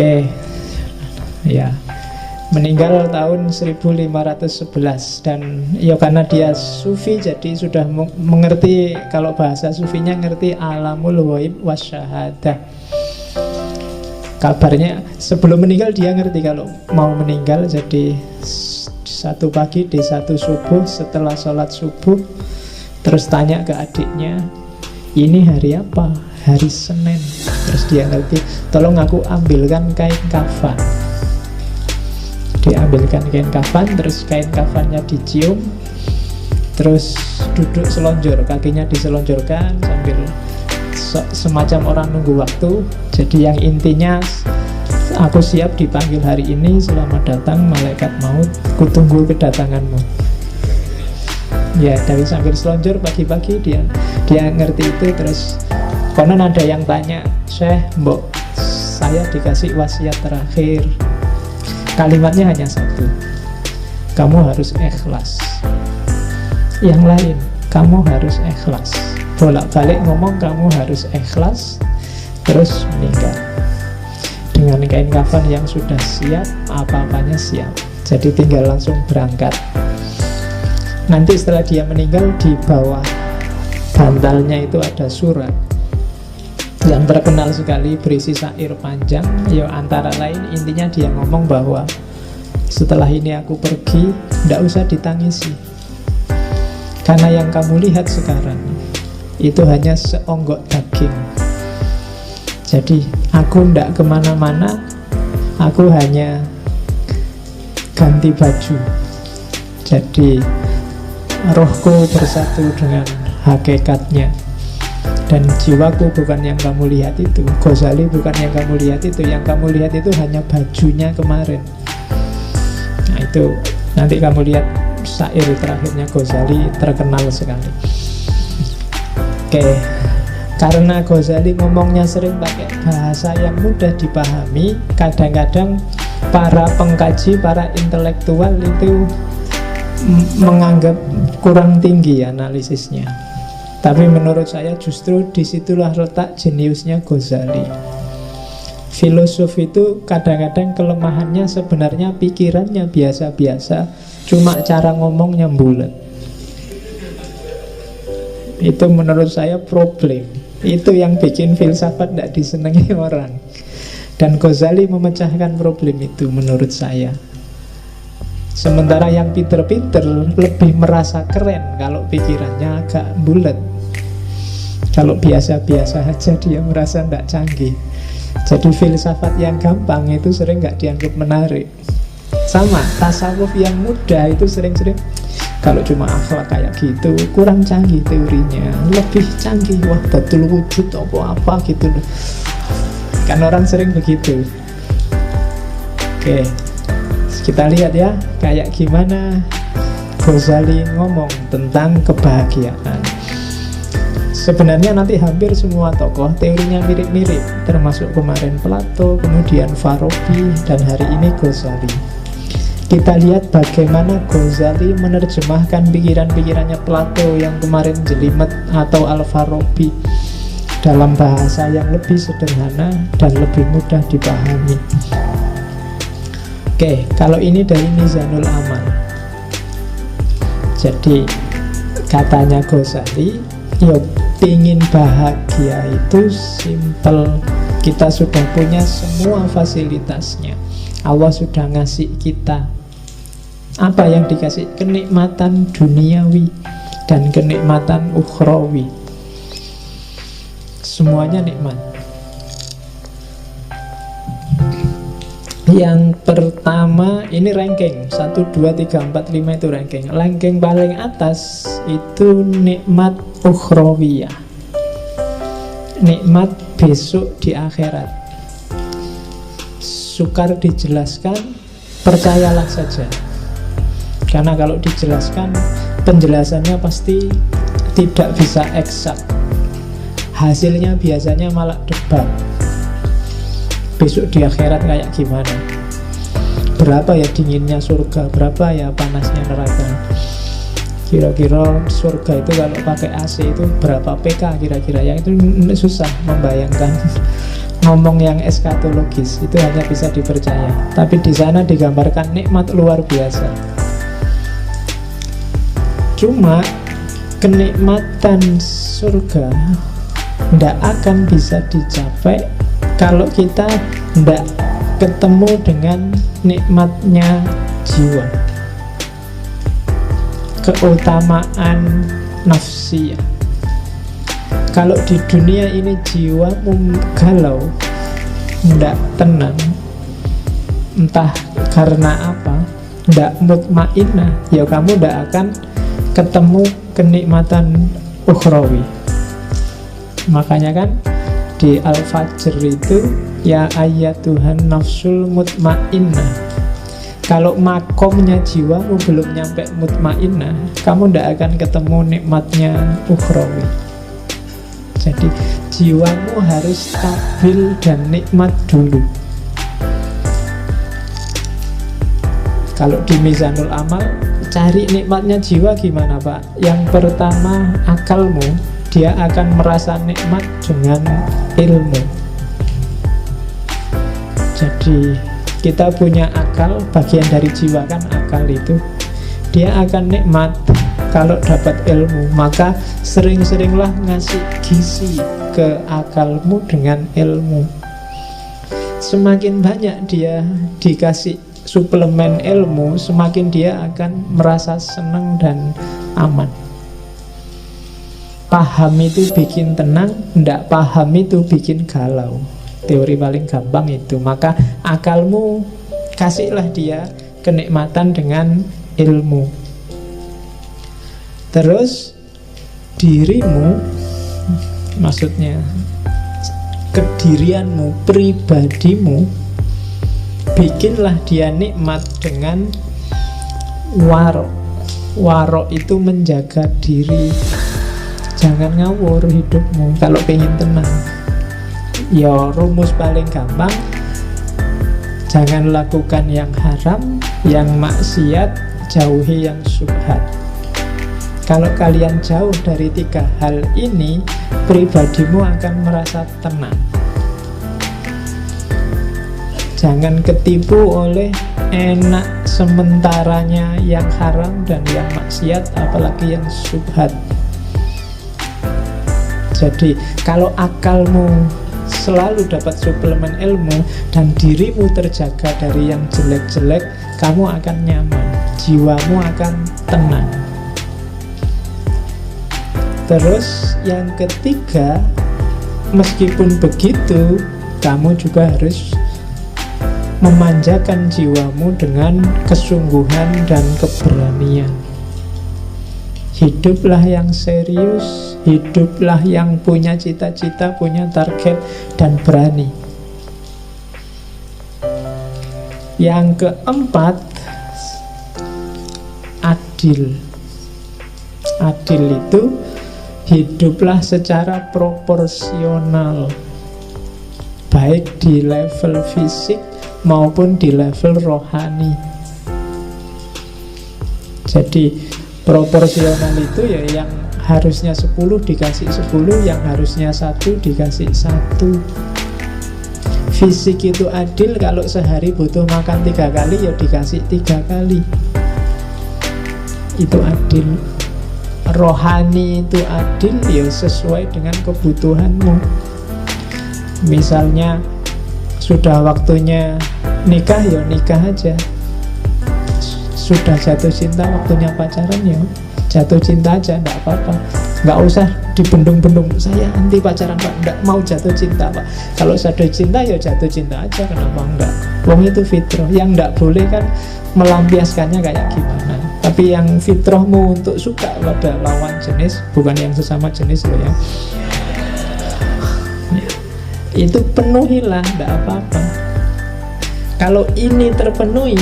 Oke, ya, meninggal tahun 1511. Dan ya karena dia sufi, jadi sudah mengerti, kalau bahasa sufinya ngerti alamul ghaib wasyahadah. Kabarnya sebelum meninggal dia ngerti kalau mau meninggal. Jadi satu pagi di satu subuh, setelah sholat subuh, terus tanya ke adiknya, ini hari apa? Hari Senin. Terus dia ngerti, tolong aku ambilkan kain kafan. Diambilkan kain kafan, terus kain kafannya dicium, terus duduk selonjor, kakinya diselonjorkan sambil semacam orang nunggu waktu. Jadi yang intinya, aku siap dipanggil hari ini, selamat datang malaikat maut, kutunggu kedatanganmu. Ya, dari sambil selonjor pagi-pagi dia ngerti itu. Terus konon ada yang tanya, Syekh, mbok saya dikasih wasiat terakhir. Kalimatnya hanya satu, kamu harus ikhlas. Yang lain, kamu harus ikhlas. Bolak-balik ngomong kamu harus ikhlas. Terus meninggal dengan kain kafan yang sudah siap, apa-apanya siap. Jadi tinggal langsung berangkat. Nanti setelah dia meninggal, di bawah bantalnya itu ada surat yang terkenal sekali, berisi syair panjang. Ya antara lain intinya dia ngomong bahwa setelah ini aku pergi, tidak usah ditangisi, karena yang kamu lihat sekarang itu hanya seonggok daging. Jadi aku tidak kemana-mana, aku hanya ganti baju. Jadi rohku bersatu dengan hakikatnya. Dan jiwaku bukan yang kamu lihat itu, Ghazali bukan yang kamu lihat itu. Yang kamu lihat itu hanya bajunya kemarin. Nah itu nanti kamu lihat syair terakhirnya Ghazali, terkenal sekali. Oke, karena Ghazali ngomongnya sering pakai bahasa yang mudah dipahami, kadang-kadang para pengkaji, para intelektual itu menganggap kurang tinggi analisisnya. Tapi menurut saya justru disitulah letak jeniusnya Ghazali. Filosof itu kadang-kadang kelemahannya sebenarnya pikirannya biasa-biasa, cuma cara ngomongnya bulat. Itu menurut saya problem. Itu yang bikin filsafat tidak disenangi orang. Dan Ghazali memecahkan problem itu menurut saya. Sementara yang pinter-pinter lebih merasa keren kalau pikirannya agak bulat. Kalau biasa-biasa aja dia merasa tidak canggih. Jadi filsafat yang gampang itu sering nggak dianggap menarik. Sama tasawuf yang mudah itu sering-sering, kalau cuma akhlak kayak gitu kurang canggih teorinya, lebih canggih wah betul wujud apa gitu. Kan orang sering begitu. Oke, kita lihat ya kayak gimana Ghazali ngomong tentang kebahagiaan. Sebenarnya nanti hampir semua tokoh teorinya mirip-mirip, termasuk kemarin Plato, kemudian Farabi, dan hari ini Ghazali. Kita lihat bagaimana Ghazali menerjemahkan pikiran-pikirannya Plato yang kemarin jelimet atau Al-Farabi dalam bahasa yang lebih sederhana dan lebih mudah dipahami. Oke, kalau ini dari Mizanul Amal. Jadi katanya Ghazali, ya pingin bahagia itu simple. Kita sudah punya semua fasilitasnya. Allah sudah ngasih kita. Apa yang dikasih? Kenikmatan duniawi dan kenikmatan ukhrawi. Semuanya nikmat. Yang pertama ini ranking 1, 2, 3, 4, 5 itu ranking. Ranking paling atas itu nikmat ukhrawiyah, nikmat besok di akhirat. Sukar dijelaskan, percayalah saja. Karena kalau dijelaskan, penjelasannya pasti tidak bisa eksak. Hasilnya biasanya malah debat. Besok di akhirat kayak gimana? Berapa ya dinginnya surga? Berapa ya panasnya neraka? Kira-kira surga itu kalau pakai AC itu berapa PK kira-kira? Yang itu susah membayangkan. ngomong yang eskatologis, itu hanya bisa dipercaya. Tapi di sana digambarkan nikmat luar biasa. Cuma kenikmatan surga tidak akan bisa dicapai kalau kita tidak ketemu dengan nikmatnya jiwa, keutamaan nafsiyah. Kalau di dunia ini jiwamu galau, tidak tenang, entah karena apa, tidak mutmainnah, ya kamu tidak akan ketemu kenikmatan ukhrawi. Makanya kan di Al-Fajr itu, ya ayyatuhan nafsul mutmainnah. Kalau makomnya jiwamu belum nyampe mutmainnah, kamu tidak akan ketemu nikmatnya ukhrawi. Jadi jiwamu harus stabil dan nikmat dulu. Kalau di Mizanul Amal, cari nikmatnya jiwa gimana Pak? Yang pertama, akalmu. Dia akan merasa nikmat dengan ilmu. Jadi kita punya akal, bagian dari jiwa kan akal itu. Dia akan nikmat kalau dapat ilmu. Maka sering-seringlah ngasih gizi ke akalmu dengan ilmu. Semakin banyak dia dikasih suplemen ilmu, semakin dia akan merasa senang dan aman. Paham itu bikin tenang, tidak paham itu bikin galau. Teori paling gampang itu. Maka akalmu kasihlah dia kenikmatan dengan ilmu. Terus dirimu, maksudnya kedirianmu, pribadimu, bikinlah dia nikmat dengan warok. Warok itu menjaga diri. Jangan ngawur hidupmu kalau pengen tenang. Ya rumus paling gampang, jangan lakukan yang haram, yang maksiat, jauhi yang syubhat. Kalau kalian jauh dari 3 hal ini, pribadimu akan merasa tenang. Jangan ketipu oleh enak sementaranya yang haram dan yang maksiat, apalagi yang syubhat. Jadi kalau akalmu selalu dapat suplemen ilmu dan dirimu terjaga dari yang jelek-jelek, kamu akan nyaman, jiwamu akan tenang. Terus yang ketiga, meskipun begitu, kamu juga harus memanjakan jiwamu dengan kesungguhan dan keberanian. Hiduplah yang serius, hiduplah yang punya cita-cita, punya target, dan berani. Yang keempat, adil. Adil itu hiduplah secara proporsional, baik di level fisik maupun di level rohani. Jadi proporsional itu ya yang harusnya 10 dikasih 10, yang harusnya 1 dikasih 1. Fisik itu adil, kalau sehari butuh makan 3 kali ya dikasih 3 kali. Itu adil. Rohani itu adil ya sesuai dengan kebutuhanmu. Misalnya sudah waktunya nikah ya nikah aja. Sudah jatuh cinta waktunya pacaran ya jatuh cinta aja, enggak apa-apa. Enggak usah dibendung-bendung, saya anti pacaran Pak, enggak mau jatuh cinta Pak. Kalau jatuh cinta ya jatuh cinta aja, kenapa enggak? Wong itu fitrah. Yang enggak boleh kan melampiaskannya kayak gimana. Tapi yang fitrahmu untuk suka pada lawan jenis, bukan yang sesama jenis loh ya, itu penuhilah, enggak apa-apa. Kalau ini terpenuhi,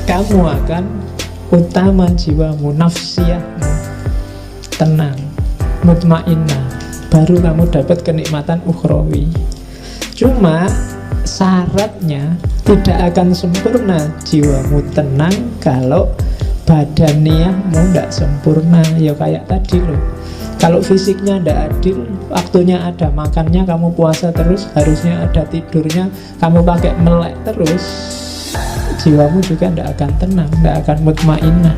kamu akan utama jiwamu, nafsiyahmu tenang, mutmainnah, baru kamu dapat kenikmatan ukhrawi. Cuma syaratnya tidak akan sempurna jiwamu tenang kalau badaniahmu tidak sempurna. Ya kayak tadi loh, Kalau fisiknya tidak adil, waktunya ada makannya, kamu puasa terus, harusnya ada tidurnya, kamu pakai melek terus, jiwamu juga tidak akan tenang, tidak akan mutmainah.